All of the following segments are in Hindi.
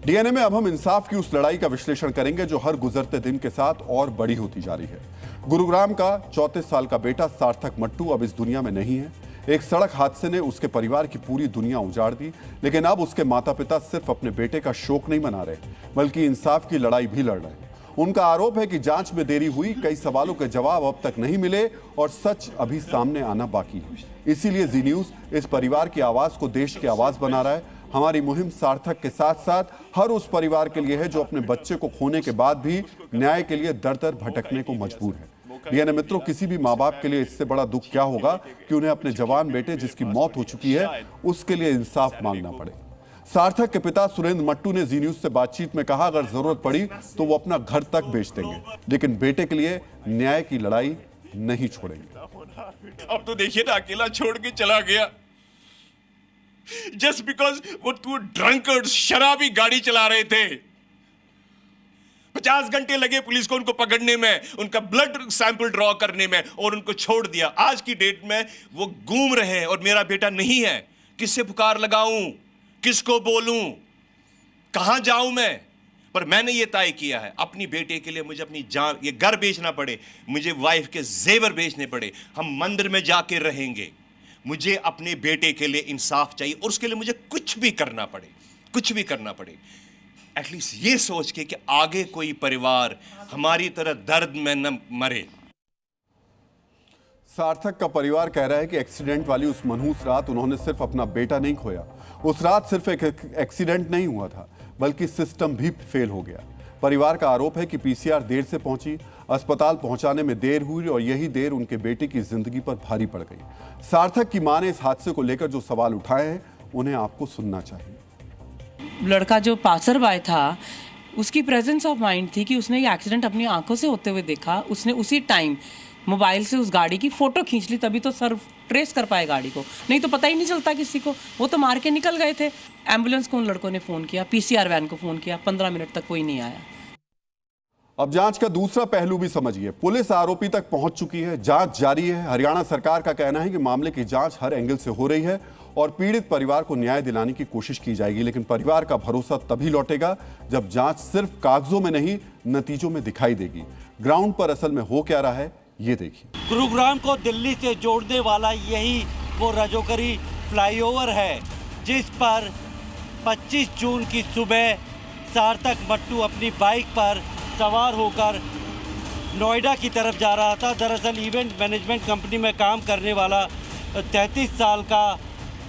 डीएनए में अब हम इंसाफ की उस लड़ाई का विश्लेषण करेंगे जो हर गुजरते दिन के साथ और बड़ी होती जा रही है। गुरुग्राम का 34 साल का बेटा सार्थक मट्टू अब इस दुनिया में नहीं है। एक सड़क हादसे ने उसके परिवार की पूरी दुनिया उजाड़ दी, लेकिन अब उसके माता पिता सिर्फ अपने बेटे का शोक नहीं मना रहे, बल्कि इंसाफ की लड़ाई भी लड़ रहे हैं। उनका आरोप है कि जांच में देरी हुई, कई सवालों के जवाब अब तक नहीं मिले और सच अभी सामने आना बाकी है। इसीलिए जी न्यूज इस परिवार की आवाज को देश की आवाज बना रहा है। हमारी मुहिम सार्थक के साथ साथ हर उस परिवार के लिए है जो अपने बच्चे को खोने के बाद भी न्याय के लिए दर दर भटकने को मजबूर है। डीएनए मित्रों, किसी भी माँ बाप के लिए इससे बड़ा दुख क्या होगा कि उन्हें अपने जवान बेटे जिसकी मौत हो चुकी है उसके लिए इंसाफ मांगना पड़े। सार्थक के पिता सुरेंद्र मट्टू ने जी न्यूज से बातचीत में कहा, अगर जरूरत पड़ी तो वो अपना घर तक बेच देंगे, लेकिन बेटे के लिए न्याय की लड़ाई नहीं छोड़ेंगे। अब तो देखिए ना, अकेला छोड़ के चला गया जस्ट बिकॉज वो टू ड्रंकर्स शराबी गाड़ी चला रहे थे। 50 घंटे लगे पुलिस को उनको पकड़ने में, उनका ब्लड सैंपल ड्रॉ करने में, और उनको छोड़ दिया। आज की डेट में वो घूम रहे हैं और मेरा बेटा नहीं है। किससे पुकार लगाऊं, किसको बोलूं, कहां जाऊं मैं? पर मैंने ये तय किया है, अपनी बेटे के लिए मुझे अपनी जान, ये घर बेचना पड़े, मुझे वाइफ के जेवर बेचने पड़े, हम मंदिर में जाके रहेंगे, मुझे अपने बेटे के लिए इंसाफ चाहिए और उसके लिए मुझे कुछ भी करना पड़े, कुछ भी करना पड़े। एटलीस्ट ये सोच के कि आगे कोई परिवार हमारी तरह दर्द में न मरे। सार्थक का परिवार कह रहा है कि एक्सीडेंट वाली उस मनहूस रात उन्होंने सिर्फ अपना बेटा नहीं खोया, उस रात सिर्फ एक एक्सीडेंट नहीं हुआ था बल्कि सिस्टम भी फेल हो गया। परिवार का आरोप है कि पीसीआर देर से पहुंची, अस्पताल पहुंचाने में देर हुई और यही देर उनके बेटे की जिंदगी पर भारी पड़ गई। सार्थक की मां ने इस हादसे को लेकर जो सवाल उठाए हैं उन्हें आपको सुनना चाहिए। लड़का जो पासर बाय था, उसकी प्रेजेंस ऑफ माइंड थी कि उसने ये एक्सीडेंट अपनी आंखों से होते हुए देखा। उसने उसी टाइम मोबाइल से उस गाड़ी की फोटो खींच ली, तभी तो सर ट्रेस कर पाए गाड़ी को, नहीं तो पता ही नहीं चलता किसी को। वो तो मार के निकल गए थे। एम्बुलेंस को उन लड़कों ने फ़ोन किया, पीसीआर वैन को फ़ोन किया, 15 मिनट तक कोई नहीं आया। अब जांच का दूसरा पहलू भी समझिए। पुलिस आरोपी तक पहुंच चुकी है, जांच जारी है। हरियाणा सरकार का कहना है कि मामले की जांच हर एंगल से हो रही है और पीड़ित परिवार को न्याय दिलाने की कोशिश की जाएगी, लेकिन परिवार का भरोसा तभी लौटेगा जब जांच सिर्फ कागजों में नहीं, नतीजों में दिखाई देगी। ग्राउंड पर असल में हो क्या रहा है, ये देखिए। गुरुग्राम को दिल्ली से जोड़ने वाला यही वो राजौरी फ्लाईओवर है जिस पर 25 जून की सुबह सार्थक मट्टू अपनी बाइक पर सवार होकर नोएडा की तरफ जा रहा था। दरअसल इवेंट मैनेजमेंट कंपनी में काम करने वाला 33 साल का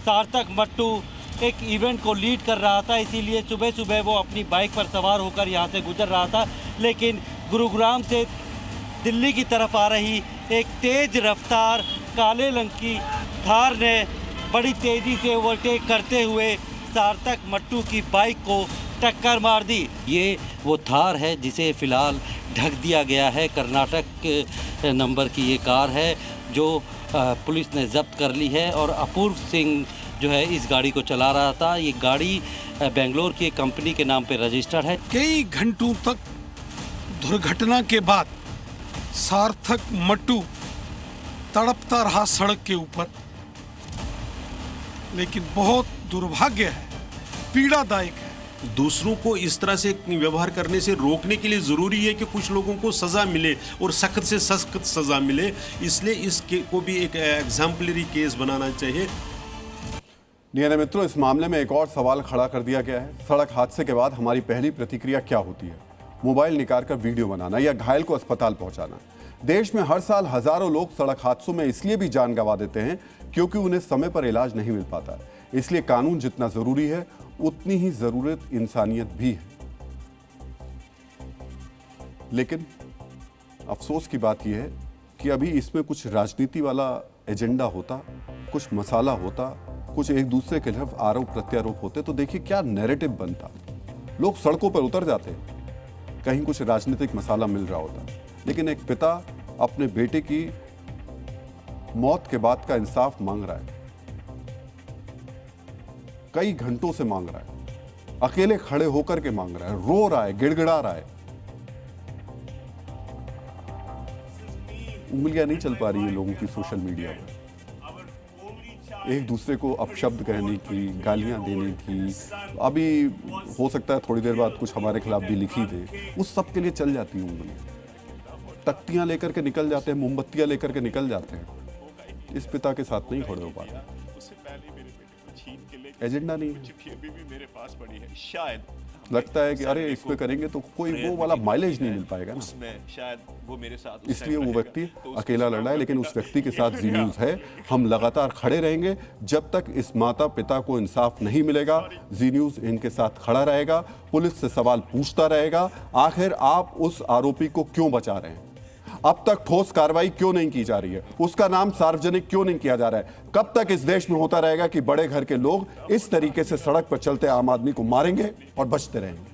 सार्थक मट्टू एक इवेंट को लीड कर रहा था, इसीलिए सुबह सुबह वो अपनी बाइक पर सवार होकर यहाँ से गुजर रहा था। लेकिन गुरुग्राम से दिल्ली की तरफ आ रही एक तेज रफ्तार काले रंग की थार ने बड़ी तेज़ी से ओवरटेक करते हुए सार्थक मट्टू की बाइक को टक्कर मार दी। ये वो थार है जिसे फ़िलहाल ढक दिया गया है। कर्नाटक नंबर की ये कार है जो पुलिस ने जब्त कर ली है और अपूर्व सिंह जो है इस गाड़ी को चला रहा था। ये गाड़ी बेंगलोर की एक कंपनी के नाम पे रजिस्टर्ड है। कई घंटों तक दुर्घटना के बाद सार्थक मट्टू तड़पता रहा सड़क के ऊपर, लेकिन बहुत दुर्भाग्य है, पीड़ादायक है। दूसरों को इस तरह से व्यवहार करने से रोकने के लिए ज़रूरी है कि कुछ लोगों को सज़ा मिले और सख्त से सख्त सज़ा मिले, इसलिए इस को भी एक एग्जाम्पलरी केस बनाना चाहिए। डीएनए मित्रों, इस मामले में एक और सवाल खड़ा कर दिया गया है। सड़क हादसे के बाद हमारी पहली प्रतिक्रिया क्या होती है? मोबाइल निकालकर वीडियो बनाना या घायल को अस्पताल पहुंचाना। देश में हर साल हजारों लोग सड़क हादसों में इसलिए भी जान गंवा देते हैं क्योंकि उन्हें समय पर इलाज नहीं मिल पाता। इसलिए कानून जितना जरूरी है उतनी ही जरूरत इंसानियत भी है। लेकिन अफसोस की बात यह है कि अभी इसमें कुछ राजनीति वाला एजेंडा होता, कुछ मसाला होता, कुछ एक दूसरे के खिलाफ आरोप प्रत्यारोप होते तो देखिए क्या नैरेटिव बनता। लोग सड़कों पर उतर जाते, कहीं कुछ राजनीतिक मसाला मिल रहा होता। लेकिन एक पिता अपने बेटे की मौत के बाद का इंसाफ मांग रहा है, कई घंटों से मांग रहा है, अकेले खड़े होकर के मांग रहा है, रो रहा है, गिड़गिड़ा रहा है। उंगलियां नहीं चल पा रही है लोगों की सोशल मीडिया पर। एक दूसरे को अपशब्द कहने की, गालियां देने की, अभी हो सकता है थोड़ी देर बाद कुछ हमारे खिलाफ भी लिखी दे, उस सब के लिए चल जाती हैं उंगलियां। तख्तियां लेकर के निकल जाते हैं, मोमबत्तियां लेकर के निकल जाते हैं। इस पिता के साथ नहीं खड़े हो पाते। एजेंडा नहीं है। मेरे पास पड़ी है, शायद लगता है कि अरे इस पे करेंगे तो कोई वो वाला माइलेज नहीं मिल पाएगा ना, उसमें शायद वो मेरे साथ इसलिए वो व्यक्ति अकेला लड़ा है। लेकिन उस व्यक्ति के साथ जी न्यूज़ है, हम लगातार खड़े रहेंगे जब तक इस माता पिता को इंसाफ नहीं मिलेगा। जी न्यूज़ इनके साथ खड़ा रहेगा, पुलिस से सवाल पूछता रहेगा, आखिर आप उस आरोपी को क्यों बचा रहे हैं, अब तक ठोस कार्रवाई क्यों नहीं की जा रही है, उसका नाम सार्वजनिक क्यों नहीं किया जा रहा है। कब तक इस देश में होता रहेगा कि बड़े घर के लोग इस तरीके से सड़क पर चलते आम आदमी को मारेंगे और बचते रहेंगे।